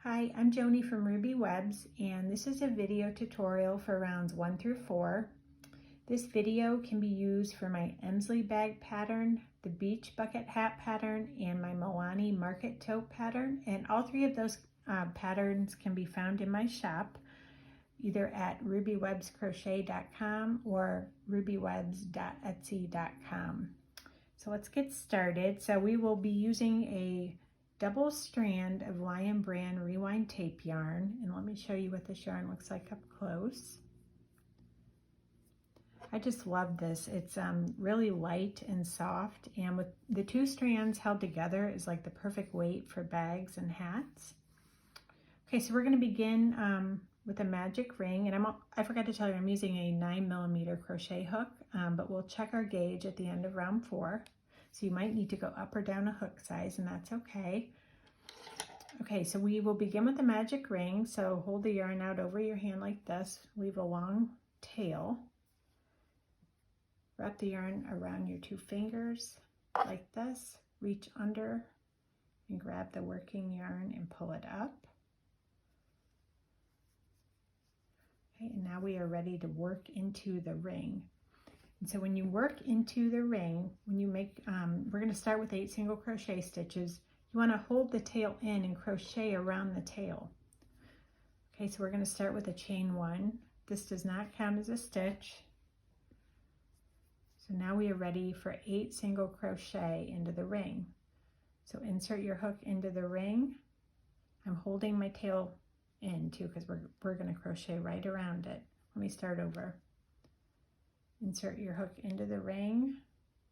Hi, I'm Joni from Ruby Webs, and this is a video tutorial for rounds 1 through 4. This video can be used for my Emsley Bag Pattern, the Beach Bucket Hat Pattern, and my Milani Market Tote Pattern, and all three of those patterns can be found in my shop, either at rubywebscrochet.com or rubywebs.etsy.com. So let's get started. So we will be using a double strand of Lion Brand rewind tape yarn, and let me show you what this yarn looks like up close. I just love this. It's really light and soft, and with the two strands held together is like the perfect weight for bags and hats. Okay, so we're going to begin with a magic ring, and I forgot to tell you I'm using a 9mm crochet hook, but we'll check our gauge at the end of round 4. So you might need to go up or down a hook size, and that's okay. Okay, so we will begin with the magic ring. So hold the yarn out over your hand like this, leave a long tail, wrap the yarn around your 2 fingers like this, reach under and grab the working yarn and pull it up. Okay, and now we are ready to work into the ring. And so when you work into the ring, when you make, we're going to start with 8 single crochet stitches. You want to hold the tail in and crochet around the tail. Okay, so we're going to start with a chain 1. This does not count as a stitch. So now we are ready for 8 single crochet into the ring. So insert your hook into the ring. I'm holding my tail in too because we're going to crochet right around it. Let me start over. Insert your hook into the ring,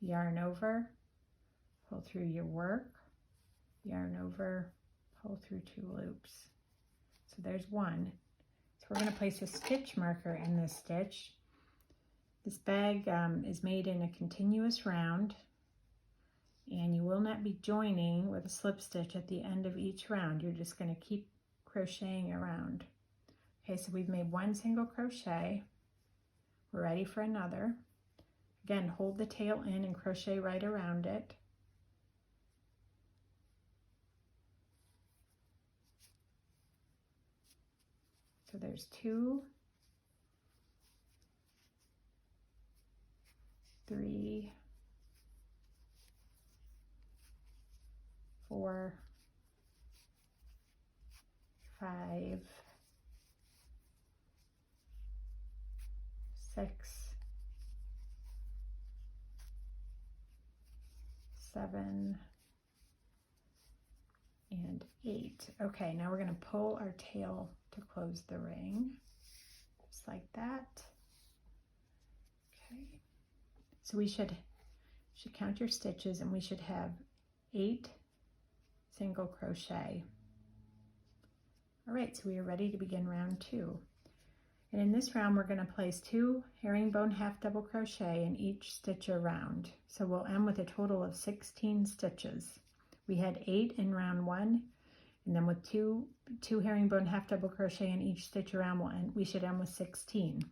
yarn over, pull through your work, yarn over, pull through 2 loops. So there's 1. So we're going to place a stitch marker in this stitch. This bag is made in a continuous round, and you will not be joining with a slip stitch at the end of each round. You're just going to keep crocheting around. Okay, so we've made 1 single crochet. We're ready for another. Again, hold the tail in and crochet right around it. So there's 2, 3, 4, 5, 6, 7, and 8. Okay, now we're going to pull our tail to close the ring, just like that. Okay, so we should count your stitches, and we should have 8 single crochet. All right, so we are ready to begin round 2. And in this round, we're going to place 2 herringbone half double crochet in each stitch around. So we'll end with a total of 16 stitches. We had 8 in round 1, and then with two herringbone half double crochet in each stitch around, we should end with 16.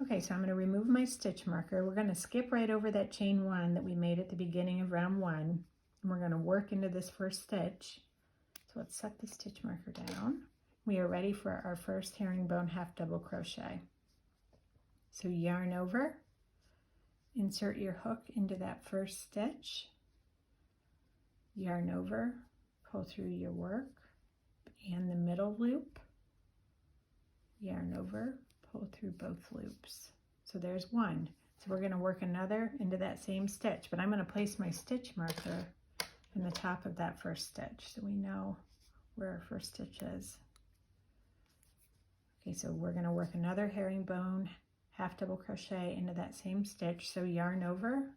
Okay, so I'm going to remove my stitch marker. We're going to skip right over that chain 1 that we made at the beginning of round 1, and we're going to work into this first stitch. So let's set the stitch marker down. We are ready for our first herringbone half double crochet. So yarn over, insert your hook into that first stitch, yarn over, pull through your work and the middle loop, yarn over, pull through both loops. So there's 1. So we're going to work another into that same stitch, but I'm going to place my stitch marker in the top of that first stitch so we know where our first stitch is. Okay, so we're going to work another herringbone half double crochet into that same stitch. So yarn over,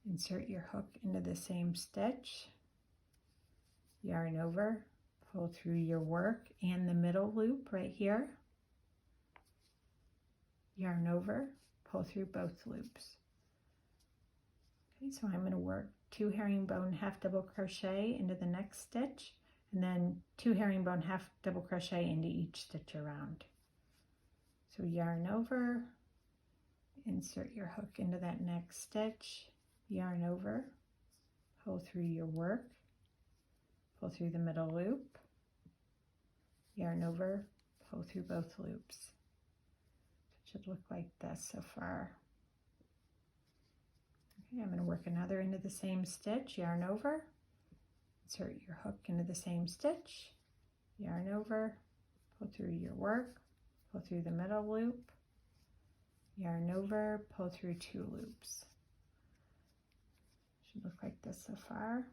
insert your hook into the same stitch, yarn over, pull through your work and the middle loop right here, yarn over, pull through both loops. Okay, so I'm going to work 2 herringbone half double crochet into the next stitch, and then 2 herringbone half double crochet into each stitch around. So yarn over, insert your hook into that next stitch, yarn over, pull through your work, pull through the middle loop, yarn over, pull through both loops. It should look like this so far. Okay, I'm going to work another into the same stitch, yarn over, insert your hook into the same stitch, yarn over, pull through your work, pull through the middle loop, yarn over, pull through 2 loops. Should look like this so far.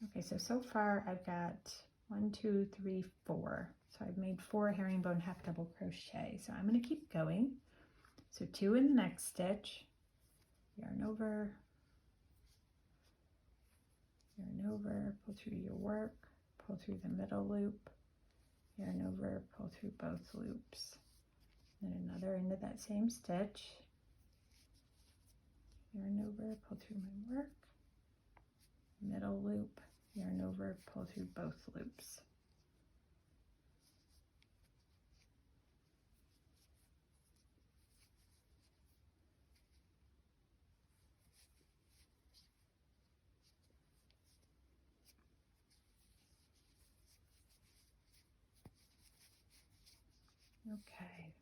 Okay, so far I've got 1, 2, 3, 4. So I've made 4 herringbone half double crochet. So I'm going to keep going. So 2 in the next stitch, yarn over, pull through your work, pull through the middle loop, yarn over, pull through both loops. Then another into that same stitch, yarn over, pull through my work, middle loop, yarn over, pull through both loops. Okay.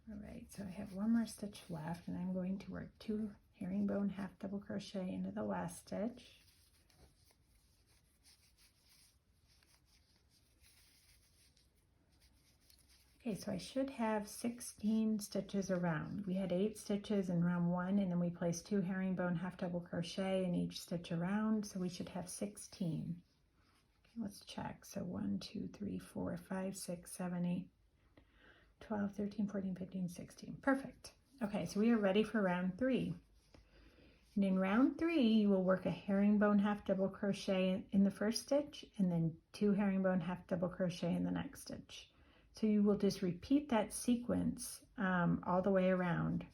All right, so I have 1 more stitch left, and I'm going to work 2 herringbone half double crochet into the last stitch. Okay, so I should have 16 stitches around. We had 8 stitches in round 1, and then we placed 2 herringbone half double crochet in each stitch around, so we should have 16. Okay, let's check. So 1, 2, 3, 4, 5, 6, 7, 8, 12, 13, 14, 15, 16. Perfect. Okay, so we are ready for round 3. And in round 3, you will work a herringbone half double crochet in the first stitch, and then 2 herringbone half double crochet in the next stitch. So you will just repeat that sequence all the way around.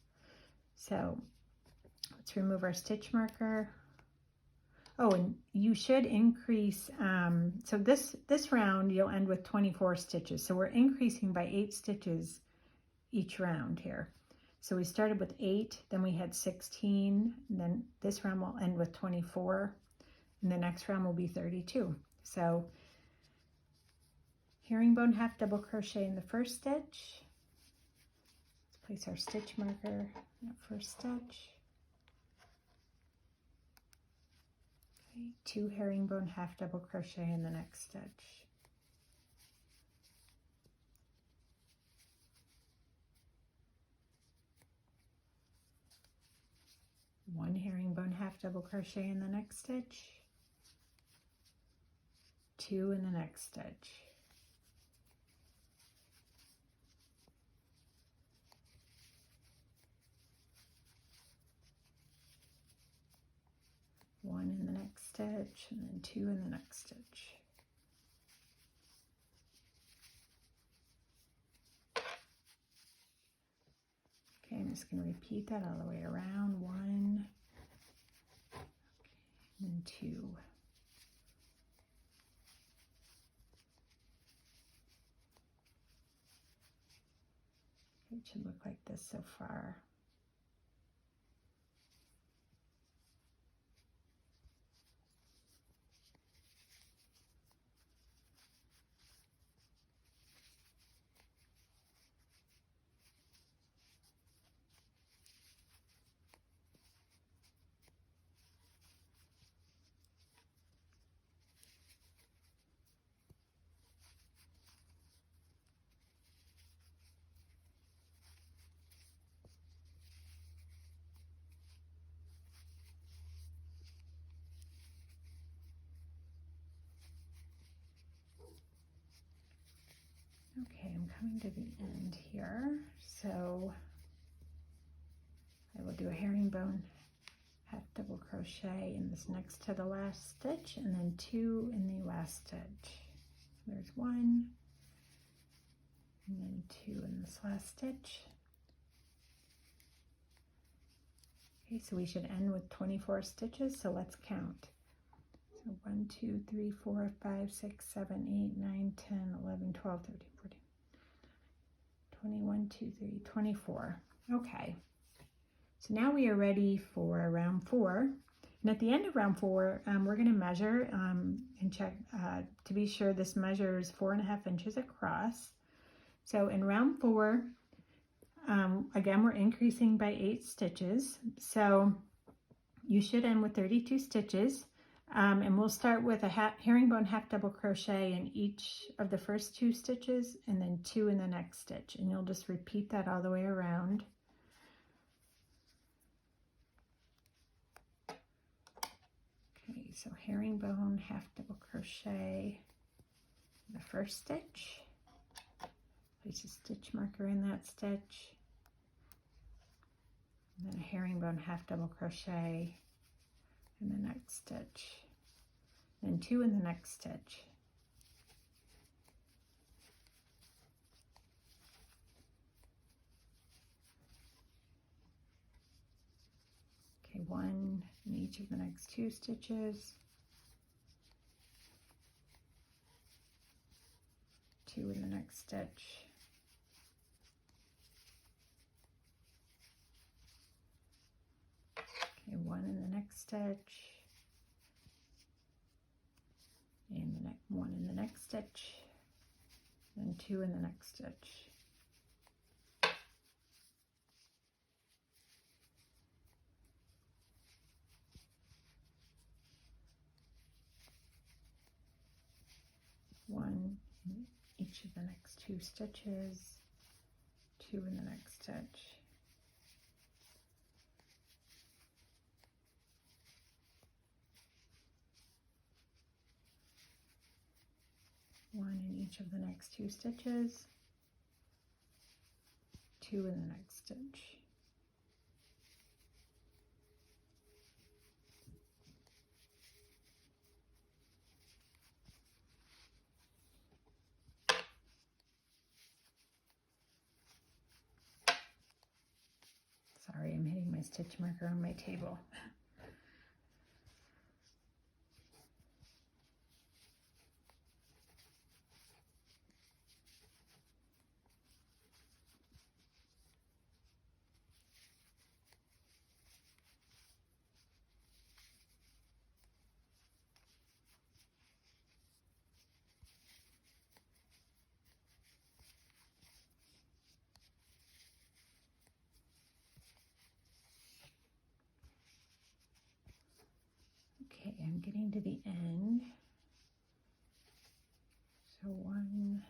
So let's remove our stitch marker. Oh, and you should increase, so this round you'll end with 24 stitches. So we're increasing by 8 stitches each round here. So we started with 8, then we had 16, and then this round will end with 24, and the next round will be 32. So herringbone half double crochet in the first stitch. Let's place our stitch marker in that first stitch. Okay, 2 herringbone half double crochet in the next stitch. One herringbone half double crochet in the next stitch. 2 in the next stitch. One in the next stitch, and then 2 in the next stitch. Okay, I'm just going to repeat that all the way around. 1, okay, and then 2. Okay, it should look like this so far. Okay, I'm coming to the end here, so I will do a herringbone half double crochet in this next to the last stitch, and then 2 in the last stitch. there's 1, and then 2 in this last stitch. Okay, so we should end with 24 stitches, so let's count. So 1, 2, 3, 4, 5, 6, 7, 8, 9, 10, 11, 12, 13, 14, 21, 2, 3, 24. Okay, so now we are ready for round 4. And at the end of round 4, we're going to measure and check to be sure this measures 4.5 inches across. So in round 4, again, we're increasing by 8 stitches. So you should end with 32 stitches. And we'll start with a herringbone half double crochet in each of the first 2 stitches and then 2 in the next stitch. And you'll just repeat that all the way around. Okay, so herringbone half double crochet in the first stitch. Place a stitch marker in that stitch. And then a herringbone half double crochet in the next stitch. Then 2 in the next stitch. Okay, 1 in each of the next 2 stitches. 2 in the next stitch. Okay, 1 in the next stitch. And the 1 in the next stitch. Then 2 in the next stitch. One in each of the next 2 stitches, 2 in the next stitch. One in each of the next 2 stitches, 2 in the next stitch. Sorry, I'm hitting my stitch marker on my table. Okay, I'm getting to the end. So 1,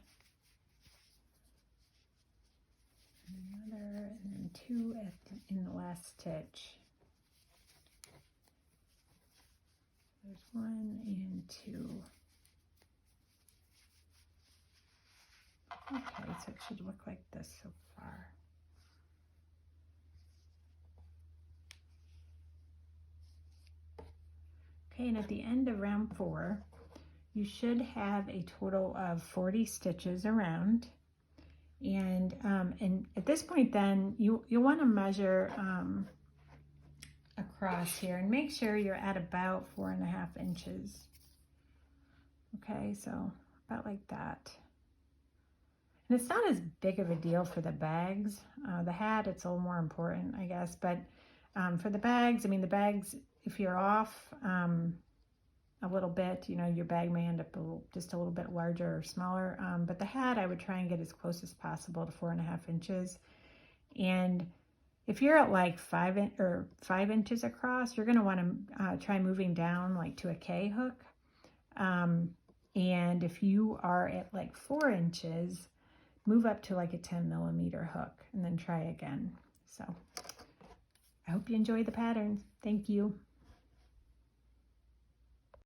another, and then 2 in the last stitch. There's 1 and 2. Okay, so it should look like this so far. Okay, and at the end of round 4, you should have a total of 40 stitches around. And at this point then, you'll want to measure across here and make sure you're at about 4.5 inches. Okay, so about like that. And it's not as big of a deal for the bags. The hat, it's a little more important, I guess. But for the bags, I mean, the bags, if you're off a little bit, you know, your bag may end up just a little bit larger or smaller. But the hat, I would try and get as close as possible to 4.5 inches. And if you're at like 5 inches across, you're going to want to try moving down like to a K hook. And if you are at like 4 inches, move up to like a 10mm hook and then try again. So I hope you enjoyed the patterns. Thank you.